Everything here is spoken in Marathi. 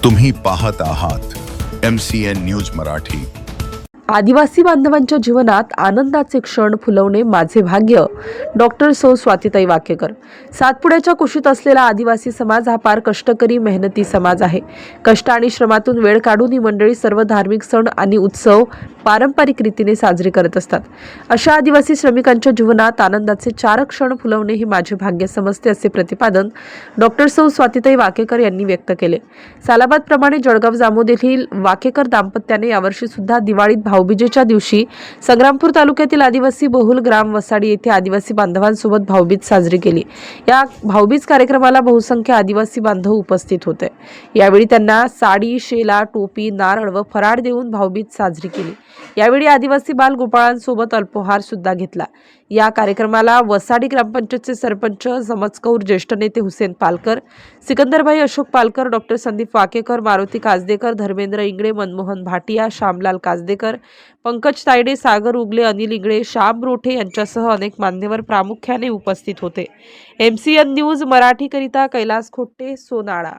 तुम्ही पाहत आहात MCN न्यूज मराठी। आदिवासी बांधवांच्या जीवनात आनंदाचे क्षण फुलवणे माझे भाग्य। डॉक्टर सौ स्वातीताई वाकेकर। सातपुड्याच्या कुशीत असलेला आदिवासी समाज हा फार कष्टकरी मेहनती समाज आहे। कष्ट आणि श्रमातून वेळ काढून ही मंडळी सर्व धार्मिक सण आणि उत्सव पारंपरिक रीतीने साजरे करत असतात। अशा आदिवासी श्रमिकांच्या जीवनात आनंदाचे 4 क्षण फुलवणे हे माझे भाग्य समजते, असे प्रतिपादन डॉक्टर सौ स्वातीताई वाकेकर यांनी व्यक्त केले। सालाबाद प्रमाणे जळगाव जामोद येथील वाकेकर दाम्पत्याने यावर्षी सुद्धा दिवाळीत भाऊबीजेच्या दिवशी संग्रामपूर तालुक्यातील आदिवासी बहुल ग्राम वसाडी येथे आदिवासी बांधवांसोबत भाऊबीज साजरी केली। या भाऊबीज कार्यक्रमाला बहुसंख्य आदिवासी बांधव उपस्थित होते। यावेळी त्यांना साडी, शेला, टोपी, नारळ व फराळ देऊन भाऊबीज साजरी केली। यावेळी आदिवासी बाल गोपाळांसोबत अल्पोहार सुद्धा घेतला। या कार्यक्रमाला वसाडी ग्रामपंचायतचे सरपंच, समजकौर, ज्येष्ठ नेते हुसेन पालकर, सिकंदरभाई अशोक पालकर, डॉक्टर संदीप वाकेकर, मारुती काजदेकर, धर्मेंद्र इंगळे, मनमोहन भाटिया, श्यामलाल काजदेकर, पंकज तायडे, सागर उगले, अनिल इंगळे, श्याम रोठे यांच्यासह अनेक मान्यवर प्रामुख्याने उपस्थित होते। MCN न्यूज मराठी करिता कैलास खोटे, सोनाळा।